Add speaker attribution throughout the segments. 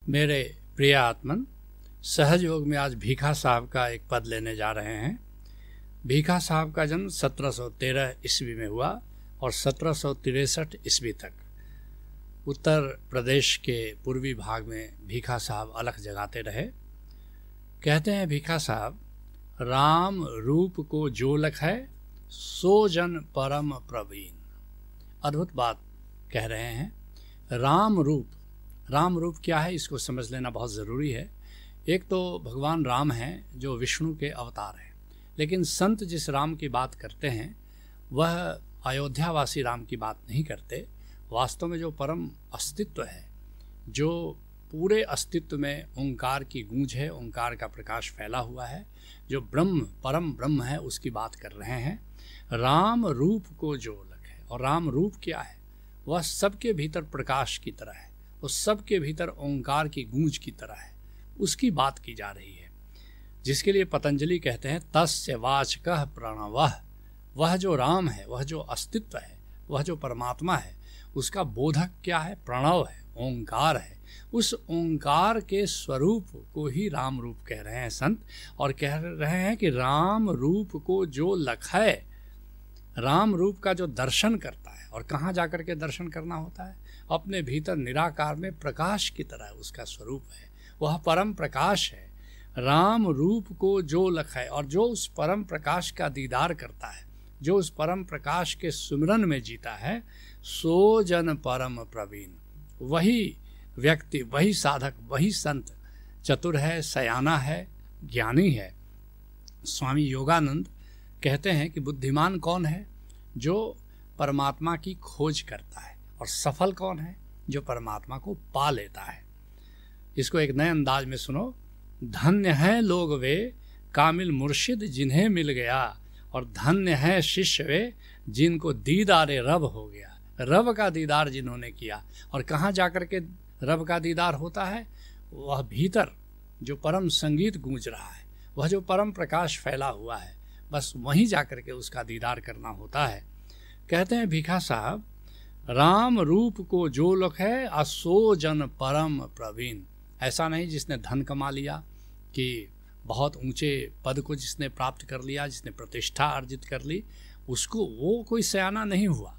Speaker 1: मेरे प्रिय आत्मन, सहज योग में आज भीखा साहब का एक पद लेने जा रहे हैं। भीखा साहब का जन्म 1713 ईस्वी में हुआ और 1763 ईस्वी तक उत्तर प्रदेश के पूर्वी भाग में भीखा साहब अलख जगाते रहे। कहते हैं भीखा साहब, राम रूप को जो लखै सो जन परम प्रवीण। अद्भुत बात कह रहे हैं। राम रूप क्या है, इसको समझ लेना बहुत ज़रूरी है। एक तो भगवान राम हैं जो विष्णु के अवतार हैं, लेकिन संत जिस राम की बात करते हैं वह अयोध्यावासी राम की बात नहीं करते। वास्तव में जो परम अस्तित्व है, जो पूरे अस्तित्व में ओंकार की गूंज है, ओंकार का प्रकाश फैला हुआ है, जो ब्रह्म परम ब्रह्म है, उसकी बात कर रहे हैं। राम रूप को जो लखै, और राम रूप क्या है? वह सबके भीतर प्रकाश की तरह है, उस सबके भीतर ओंकार की गूंज की तरह है, उसकी बात की जा रही है। जिसके लिए पतंजलि कहते हैं तस्य वाचकः प्रणवः। वह जो राम है, वह जो अस्तित्व है, वह जो परमात्मा है, उसका बोधक क्या है? प्रणव है, ओंकार है। उस ओंकार के स्वरूप को ही राम रूप कह रहे हैं संत, और कह रहे हैं कि राम रूप को जो लखै, राम रूप का जो दर्शन करता है। और कहाँ जाकर के दर्शन करना होता है? अपने भीतर निराकार में प्रकाश की तरह उसका स्वरूप है, वह परम प्रकाश है। राम रूप को जो लखै, और जो उस परम प्रकाश का दीदार करता है, जो उस परम प्रकाश के सुमिरन में जीता है, सो जन परम प्रवीण। वही व्यक्ति, वही साधक, वही संत चतुर है, सयाना है, ज्ञानी है। स्वामी योगानंद कहते हैं कि बुद्धिमान कौन है? जो परमात्मा की खोज करता है। और सफल कौन है? जो परमात्मा को पा लेता है। इसको एक नए अंदाज में सुनो। धन्य है लोग वे कामिल मुर्शिद जिन्हें मिल गया, और धन्य है शिष्य वे जिनको दीदारे रब हो गया। रब का दीदार जिन्होंने किया। और कहाँ जाकर के रब का दीदार होता है? वह भीतर जो परम संगीत गूंज रहा है, वह जो परम प्रकाश फैला हुआ है, बस वहीं जाकर के उसका दीदार करना होता है। कहते हैं भीखा साहब, राम रूप को जो लखै असो जन परम प्रवीण। ऐसा नहीं जिसने धन कमा लिया, कि बहुत ऊंचे पद को जिसने प्राप्त कर लिया, जिसने प्रतिष्ठा अर्जित कर ली, उसको वो कोई सयाना नहीं हुआ।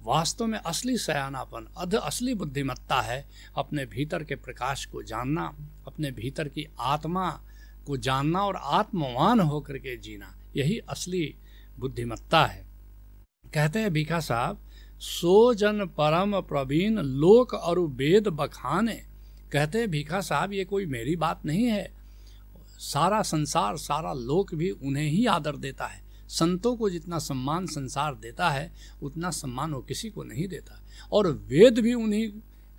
Speaker 1: वास्तव में असली सयानापन, असली बुद्धिमत्ता है अपने भीतर के प्रकाश को जानना, अपने भीतर की आत्मा को जानना और आत्मवान होकर के जीना। यही असली बुद्धिमत्ता है। कहते हैं भीखा साहब, सो जन परम प्रवीण लोक अरु वेद बखाने। कहते हैं भीखा साहब, ये कोई मेरी बात नहीं है। सारा संसार, सारा लोक भी उन्हें ही आदर देता है। संतों को जितना सम्मान संसार देता है, उतना सम्मान वो किसी को नहीं देता। और वेद भी उन्हीं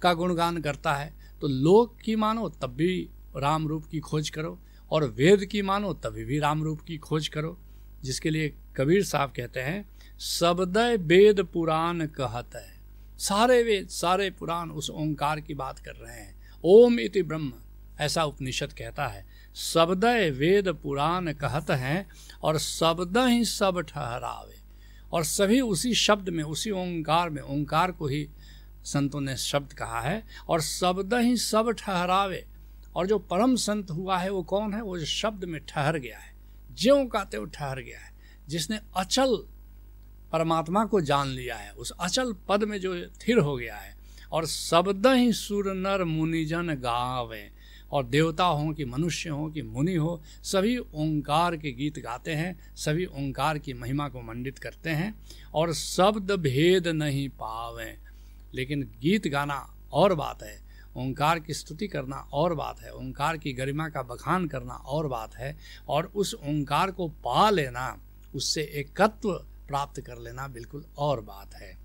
Speaker 1: का गुणगान करता है। तो लोक की मानो तब भी राम रूप की खोज करो, और वेद की मानो तभी भी राम रूप की खोज करो। जिसके लिए कबीर साहब कहते हैं, सबदय वेद पुराण कहत है। सारे वेद, सारे पुराण उस ओंकार की बात कर रहे हैं। ओम इति ब्रह्म, ऐसा उपनिषद कहता है। सबदय वेद पुराण कहत हैं, और शब्द ही सब ठहरावे। और सभी उसी शब्द में, उसी ओंकार में, ओंकार को ही संतों ने शब्द कहा है। और शब्द ही सब ठहरावे। और जो परम संत हुआ है वो कौन है? वो जो शब्द में ठहर गया है, ज्यों का त्यों ठहर गया है, जिसने अचल परमात्मा को जान लिया है, उस अचल पद में जो स्थिर हो गया है। और शब्द ही सुर नर मुनिजन गावे। और देवता हो कि मनुष्य हो कि मुनि हो, सभी ओंकार के गीत गाते हैं, सभी ओंकार की महिमा को मंडित करते हैं। और शब्द भेद नहीं पावे। लेकिन गीत गाना और बात है, ओंकार की स्तुति करना और बात है, ओंकार की गरिमा का बखान करना और बात है। और उस ओंकार को पा लेना, उससे एकत्व प्राप्त कर लेना बिल्कुल और बात है।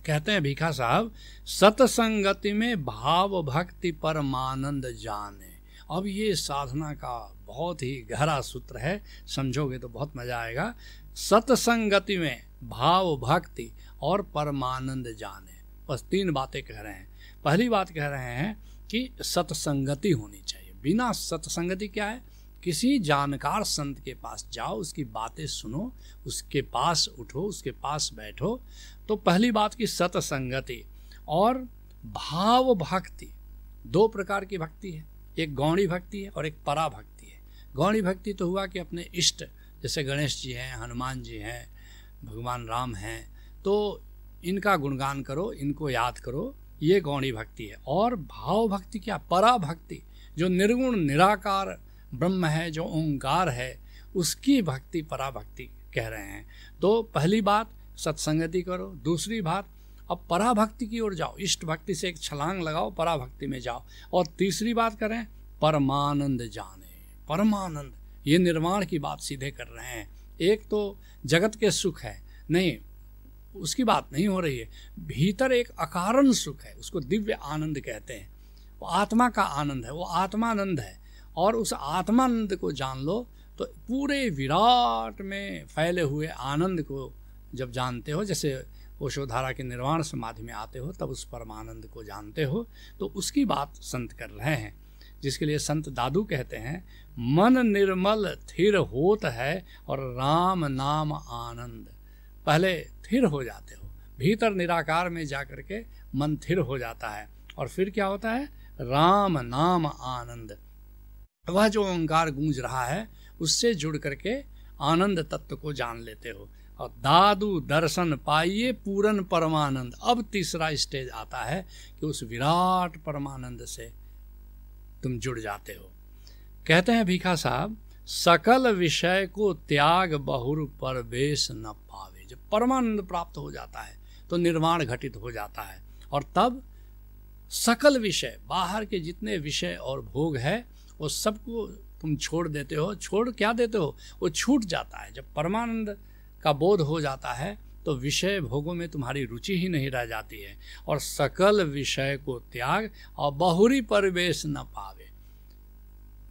Speaker 1: कहते हैं भीखा साहब, सतसंगति में भाव भक्ति परमानंद जाने। अब ये साधना का बहुत ही गहरा सूत्र है, समझोगे तो बहुत मजा आएगा। सतसंगति में भाव भक्ति और परमानंद जाने, बस 3 बातें कह रहे हैं। पहली बात कह रहे हैं कि सत्संगति होनी चाहिए। बिना सत्संगति क्या है किसी जानकार संत के पास जाओ, उसकी बातें सुनो, उसके पास उठो, उसके पास बैठो। तो पहली बात की सत्संगति और भाव भक्ति, दो प्रकार की भक्ति है, एक गौणी भक्ति है और एक परा भक्ति है। गौणी भक्ति तो हुआ कि अपने इष्ट, जैसे गणेश जी हैं, हनुमान जी हैं, भगवान राम हैं, तो इनका गुणगान करो, इनको याद करो, ये गौणी भक्ति है। और भाव भक्ति क्या? परा भक्ति, जो निर्गुण निराकार ब्रह्म है, जो ओंकार है, उसकी भक्ति परा भक्ति कह रहे हैं। तो पहली बात सत्संगति करो, दूसरी बात अब परा भक्ति की ओर जाओ, इष्ट भक्ति से एक छलांग लगाओ, परा भक्ति में जाओ। और तीसरी बात करें परमानंद जाने। परमानंद, ये निर्वाण की बात सीधे कर रहे हैं। एक तो जगत के सुख है, नहीं, उसकी बात नहीं हो रही है। भीतर एक अकारण सुख है, उसको दिव्य आनंद कहते हैं। वो आत्मा का आनंद है, वो आत्मानंद है। और उस आत्मानंद को जान लो तो पूरे विराट में फैले हुए आनंद को जब जानते हो, जैसे ओशोधारा के निर्वाण समाधि में आते हो, तब उस परमानंद को जानते हो। तो उसकी बात संत कर रहे हैं, जिसके लिए संत दादू कहते हैं, मन निर्मल थिर होत है और राम नाम आनंद। पहले थिर हो जाते हो, भीतर निराकार में जाकर के मन थिर हो जाता है, और फिर क्या होता है? राम नाम आनंद। वह जो ओंकार गूंज रहा है, उससे जुड़ करके आनंद तत्व को जान लेते हो। और दादू दर्शन पाइए पूरन परमानंद। अब तीसरा स्टेज आता है कि उस विराट परमानंद से तुम जुड़ जाते हो। कहते हैं भीखा साहब, सकल विषय को त्याग बहुर परवेश न पावे। जब परमानंद प्राप्त हो जाता है तो निर्वाण घटित हो जाता है, और तब सकल विषय, बाहर के जितने विषय और भोग है, वो सबको तुम छोड़ देते हो। छोड़ क्या देते हो? वो छूट जाता है। जब परमानंद का बोध हो जाता है तो विषय भोगों में तुम्हारी रुचि ही नहीं रह जाती है। और सकल विषय को त्याग और बहुरी परवेश न पावे।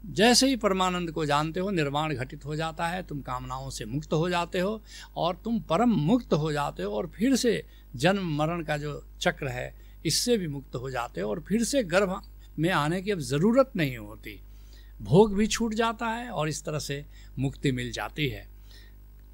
Speaker 1: जैसे ही परमानंद को जानते हो, निर्वाण घटित हो जाता है, तुम कामनाओं से मुक्त हो जाते हो और तुम परम मुक्त हो जाते हो। और फिर से जन्म मरण का जो चक्र है, इससे भी मुक्त हो जाते हो, और फिर से गर्भ में आने की अब ज़रूरत नहीं होती। भोग भी छूट जाता है और इस तरह से मुक्ति मिल जाती है।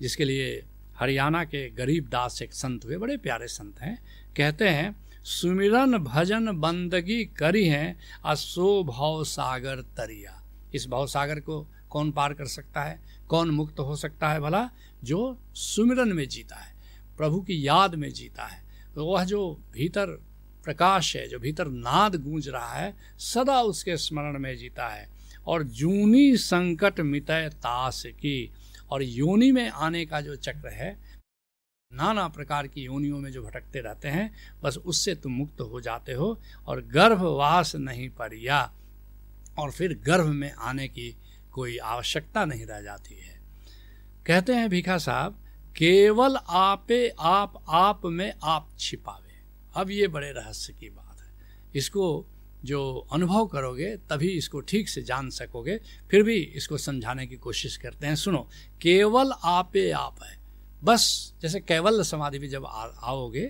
Speaker 1: जिसके लिए हरियाणा के गरीब दास एक संत हुए, बड़े प्यारे संत हैं, कहते हैं, सुमिरन भजन बंदगी करी हैं असो भाव सागर तरिया। इस भाव सागर को कौन पार कर सकता है? कौन मुक्त हो सकता है भला? जो सुमिरन में जीता है, प्रभु की याद में जीता है। तो वह जो भीतर प्रकाश है, जो भीतर नाद गूंज रहा है, सदा उसके स्मरण में जीता है। और जूनी संकट मिटय तास की। और योनि में आने का जो चक्र है, नाना प्रकार की योनियों में जो भटकते रहते हैं, बस उससे तुम मुक्त हो जाते हो। और गर्भवास नहीं परिया, और फिर गर्भ में आने की कोई आवश्यकता नहीं रह जाती है। कहते हैं भीखा साहब, केवल आपे आप में आप छिपावे। अब ये बड़े रहस्य की बात है, इसको जो अनुभव करोगे तभी इसको ठीक से जान सकोगे। फिर भी इसको समझाने की कोशिश करते हैं। सुनो, केवल आपे आप है। बस जैसे कैवल्य समाधि में जब आओगे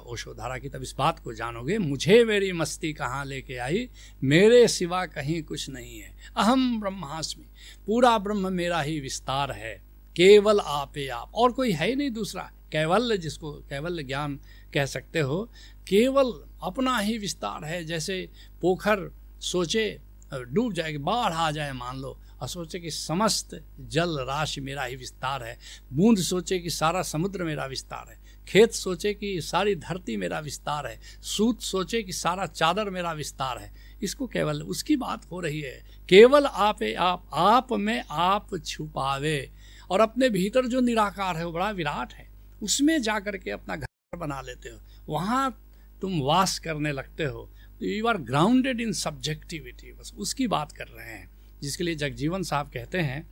Speaker 1: ओशोधारा की, तब इस बात को जानोगे, मुझे मेरी मस्ती कहाँ लेके आई, मेरे सिवा कहीं कुछ नहीं है। अहम ब्रह्मास्मि, पूरा ब्रह्म मेरा ही विस्तार है। केवल आपे आप, और कोई है ही नहीं दूसरा। कैवल्य, जिसको कैवल्य ज्ञान कह सकते हो, केवल अपना ही विस्तार है। जैसे पोखर सोचे डूब जाएगी, बाढ़ आ जाए मान लो, और सोचे कि समस्त जल राशि मेरा ही विस्तार है। बूंद सोचे कि सारा समुद्र मेरा विस्तार है। खेत सोचे कि सारी धरती मेरा विस्तार है। सूत सोचे कि सारा चादर मेरा विस्तार है। इसको केवल उसकी बात हो रही है। केवल आपे आप में आप छुपावे। और अपने भीतर जो निराकार है, वो बड़ा विराट है, उसमें जा करके अपना घर बना लेते हो, वहाँ तुम वास करने लगते हो। तो you are grounded in subjectivity. बस उसकी बात कर रहे हैं, जिसके लिए जगजीवन साहब कहते हैं,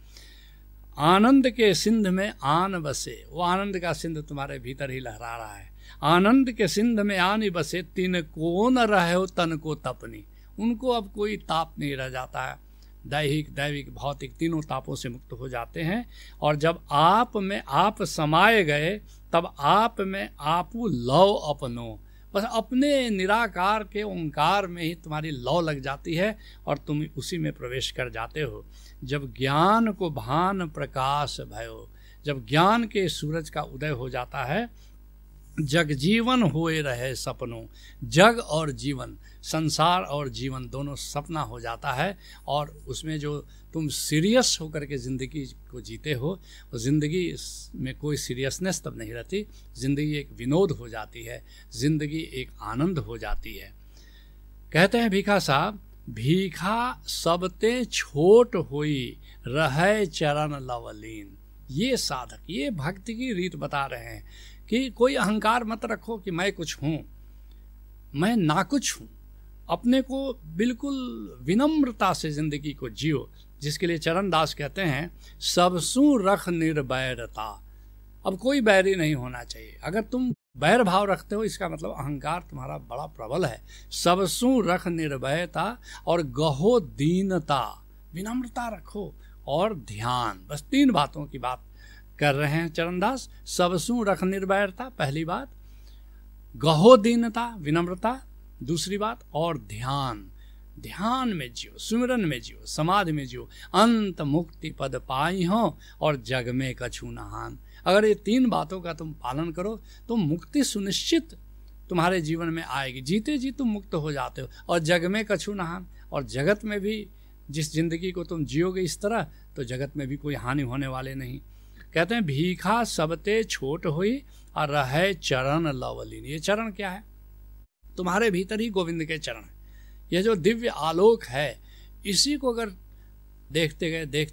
Speaker 1: आनंद के सिंध में आन बसे। वो आनंद का सिंध तुम्हारे भीतर ही लहरा रहा है। आनंद के सिंध में आन बसे, तीन को न रहे हो तन को तपनी। उनको अब कोई ताप नहीं रह जाता है। दैहिक, दैविक, भौतिक, तीनों तापों से मुक्त हो जाते हैं। और जब आप में आप समाये गए, तब आप में आपू लव अपनो। बस अपने निराकार के ओंकार में ही तुम्हारी लौ लग जाती है और तुम उसी में प्रवेश कर जाते हो। जब ज्ञान को भान प्रकाश भयो, जब ज्ञान के सूरज का उदय हो जाता है, जग जीवन होए रहे सपनों, जग और जीवन, संसार और जीवन दोनों सपना हो जाता है और उसमें जो तुम सीरियस होकर के ज़िंदगी को जीते हो, ज़िंदगी में कोई सीरियसनेस तब नहीं रहती, ज़िंदगी एक विनोद हो जाती है, ज़िंदगी एक आनंद हो जाती है। कहते हैं भीखा साहब, भीखा सबते छोट होई रहे चरण लवलीन। ये साधक, ये भक्ति की रीत बता रहे हैं कि कोई अहंकार मत रखो कि मैं कुछ हूँ, मैं ना कुछ हूँ। अपने को बिल्कुल विनम्रता से जिंदगी को जियो, जिसके लिए चरण दास कहते हैं सबसु रख निर्वैरता। अब कोई बैरी नहीं होना चाहिए। अगर तुम बैर भाव रखते हो इसका मतलब अहंकार तुम्हारा बड़ा प्रबल है। सबसु रख निर्भयता और गहो दीनता, विनम्रता रखो और ध्यान। बस 3 बातों की बात कर रहे हैं चरणदास। सबसु रख निर्भयता पहली बात, गहो दीनता विनम्रता दूसरी बात, और ध्यान। ध्यान में जियो, सुमिरन में जियो, समाधि में जियो। अंत मुक्ति पद पाई हो और जग में कछु नहान। अगर ये 3 बातों का तुम पालन करो तो मुक्ति सुनिश्चित तुम्हारे जीवन में आएगी। जीते जी तुम मुक्त हो जाते हो। और जग में कछु नहान, और जगत में भी जिस जिंदगी को तुम जियोगे इस तरह, तो जगत में भी कोई हानि होने वाले नहीं। कहते हैं भीखा सबते छोट हुई और रहे चरण लवलीन। ये चरण क्या है? तुम्हारे भीतर ही गोविंद के चरण है। यह जो दिव्य आलोक है, इसी को अगर देखते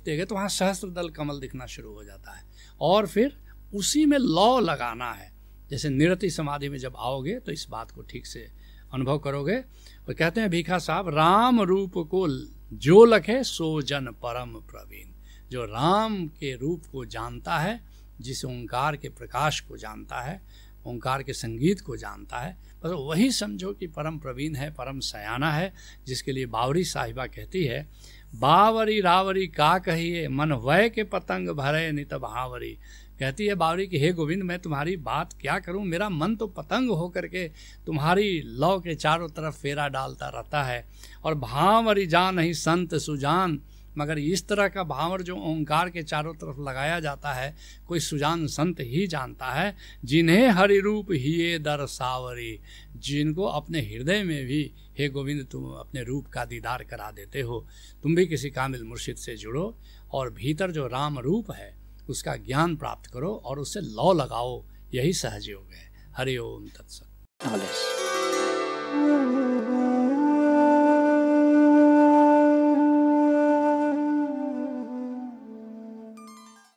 Speaker 1: गए तो वहाँ सहस्त्र दल कमल दिखना शुरू हो जाता है। और फिर उसी में लौ लगाना है। जैसे निरति समाधि में जब आओगे तो इस बात को ठीक से अनुभव करोगे। और कहते हैं भीखा साहब, राम रूप को जो लखे सो जन परम प्रवीण। जो राम के रूप को जानता है, जिस ओंकार के प्रकाश को जानता है, ओंकार के संगीत को जानता है, बस वही समझो कि परम प्रवीण है, परम सयाना है। जिसके लिए बावरी साहिबा कहती है, बावरी रावरी का कहिए मन वय के पतंग भरे नित भावरी। कहती है बावरी कि हे गोविंद, मैं तुम्हारी बात क्या करूं, मेरा मन तो पतंग होकर के तुम्हारी लौ के चारों तरफ फेरा डालता रहता है। और भावरी जान ही संत सुजान, मगर इस तरह का भावर जो ओंकार के चारों तरफ लगाया जाता है, कोई सुजान संत ही जानता है। जिन्हें हरि रूप हिये दरसावरी, जिनको अपने हृदय में भी हे गोविंद तुम अपने रूप का दीदार करा देते हो। तुम भी किसी कामिल मुर्शिद से जुड़ो और भीतर जो राम रूप है उसका ज्ञान प्राप्त करो और उससे लौ लगाओ। यही सहज योग है। हरि ओम तत्सत।